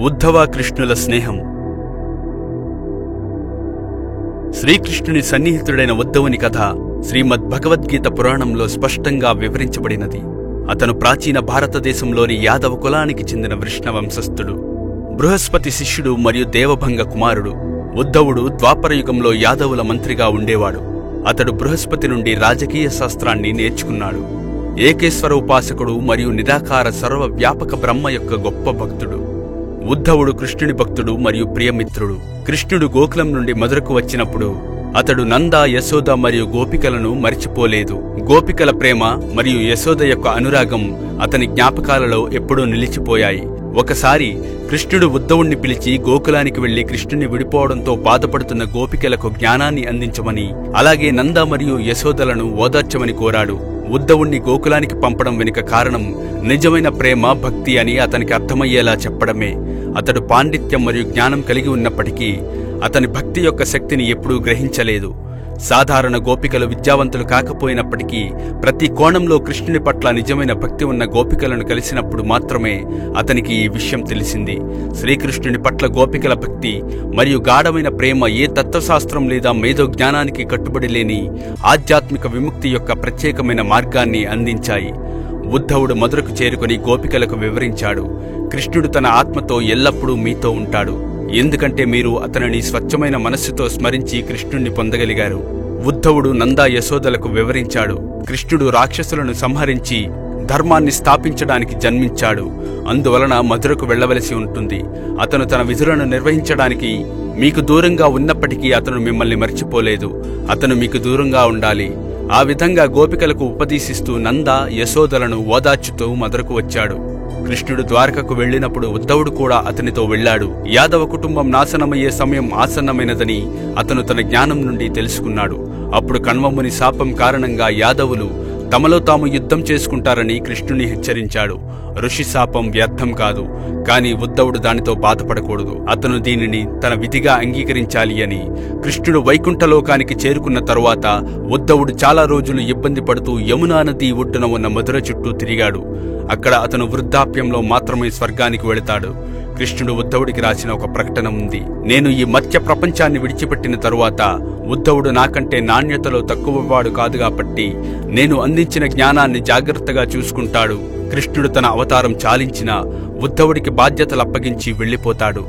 ఉద్ధవ కృష్ణుల స్నేహం. శ్రీకృష్ణుని సన్నిహితుడైన ఉద్ధవుని కథ శ్రీమద్ భగవద్గీత పురాణంలో స్పష్టంగా వివరించబడినది. అతను ప్రాచీన భారతదేశంలోని యాదవ కులానికి చెందిన వృష్ణ వంశస్థుడు. బృహస్పతి శిష్యుడు మరియు దేవభంగ కుమారుడు. ఉద్ధవుడు ద్వాపరయుగంలో యాదవుల మంత్రిగా ఉండేవాడు. అతడు బృహస్పతి నుండి రాజకీయ శాస్త్రాన్ని నేర్చుకున్నాడు. ఏకేశ్వర ఉపాసకుడు మరియు నిరాకార సర్వవ్యాపక బ్రహ్మ యొక్క గొప్ప భక్తుడు. ఉద్ధవుడు కృష్ణుని భక్తుడు మరియు ప్రియమిత్రుడు. కృష్ణుడు గోకులం నుండి మధురకు వచ్చినప్పుడు అతడు నంద, యశోద మరియు గోపికలను మరిచిపోలేదు. గోపికల ప్రేమ మరియు యశోద యొక్క అనురాగం అతని జ్ఞాపకాలలో ఎప్పుడూ నిలిచిపోయాయి. ఒకసారి కృష్ణుడు ఉద్ధవుణ్ణి పిలిచి గోకులానికి వెళ్లి కృష్ణుని విడిపోవడంతో బాధపడుతున్న గోపికలకు జ్ఞానాన్ని అందించమని, అలాగే నంద మరియు యశోదలను ఓదార్చమని కోరాడు. ఉద్ధవుణ్ణి గోకులానికి పంపడం వెనుక కారణం నిజమైన ప్రేమ, భక్తి అని అతనికి అర్థమయ్యేలా చెప్పడమే. అతడు పాండిత్యం మరియు జ్ఞానం కలిగి ఉన్నప్పటికీ అతని భక్తి యొక్క శక్తిని ఎప్పుడూ గ్రహించలేదు. సాధారణ గోపికలు విద్యావంతులు కాకపోయినప్పటికీ ప్రతి కోణంలో కృష్ణుని పట్ల నిజమైన భక్తి ఉన్న గోపికలను కలిసినప్పుడు మాత్రమే అతనికి ఈ విషయం తెలిసింది. శ్రీకృష్ణుని పట్ల గోపికల భక్తి మరియు గాఢమైన ప్రేమ ఏ తత్వశాస్త్రం లేదా మేధో జ్ఞానానికి కట్టుబడి లేని ఆధ్యాత్మిక విముక్తి యొక్క ప్రత్యేకమైన మార్గాన్ని అందించాయి. ఉద్ధవుడు మధురకు చేరుకుని గోపికలకు వివరించాడు, కృష్ణుడు తన ఆత్మతో ఎల్లప్పుడూ మీతో ఉంటాడు, ఎందుకంటే మీరు అతనిని స్వచ్ఛమైన మనస్సుతో స్మరించి కృష్ణుణ్ణి పొందగలిగారు. ఉద్ధవుడు నంద, యశోదలకు వివరించాడు, కృష్ణుడు రాక్షసులను సంహరించి ధర్మాన్ని స్థాపించడానికి జన్మించాడు. అందువలన మధురకు వెళ్లవలసి ఉంటుంది. అతను తన విధులను నిర్వహించడానికి మీకు దూరంగా ఉన్నప్పటికీ అతను మిమ్మల్ని మర్చిపోలేదు. అతను మీకు దూరంగా ఉండాలి. ఆ విధంగా గోపికలకు ఉపదేశిస్తూ నంద, యశోదలను ఓదార్చుతూ మధురకు వచ్చాడు. కృష్ణుడు ద్వారకకు వెళ్లినప్పుడు ఉద్ధవుడు కూడా అతనితో వెళ్లాడు. యాదవ కుటుంబం నాశనమయ్యే సమయం ఆసన్నమైనదని అతను తన జ్ఞానం నుండి తెలుసుకున్నాడు. అప్పుడు కణ్వముని శాపం కారణంగా యాదవులు తమలో తాము యుద్ధం చేసుకుంటారని కృష్ణుని హెచ్చరించాడు. ఋషి శాపం వ్యర్థం కాదు, కాని ఉద్ధవుడు దానితో బాధపడకూడదు. అతను దీనిని తన విధిగా అంగీకరించాలి అని. కృష్ణుడు వైకుంఠలోకానికి చేరుకున్న తరువాత ఉద్ధవుడు చాలా రోజులు ఇబ్బంది పడుతూ యమునా నది ఒడ్డున ఉన్న మధుర చుట్టూ తిరిగాడు. అక్కడ అతను వృద్ధాప్యంలో మాత్రమే స్వర్గానికి వెళతాడు. కృష్ణుడు ఉద్ధవుడికి రాసిన ఒక ప్రకటన ఉంది. నేను ఈ మత్స్య ప్రపంచాన్ని విడిచిపెట్టిన తరువాత ఉద్ధవుడు నాకంటే నాణ్యతలో తక్కువవాడు కాదు కాబట్టి నేను అందించిన జ్ఞానాన్ని జాగ్రత్తగా చూసుకుంటాడు. కృష్ణుడు తన అవతారం చాలించిన ఉద్ధవుడికి బాధ్యతలు అప్పగించి వెళ్లిపోతాడు.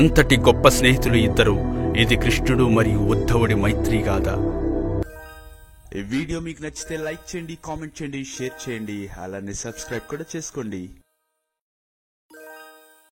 అంతటి గొప్ప స్నేహితులు ఇద్దరు. ఇది కృష్ణుడు మరియు ఉద్ధవుడి మైత్రి గాథ. ఈ వీడియో మీకు నచ్చితే లైక్ చేయండి, కామెంట్ చేయండి, షేర్ చేయండి, అలానే సబ్స్క్రైబ్ కూడా చేసుకోండి.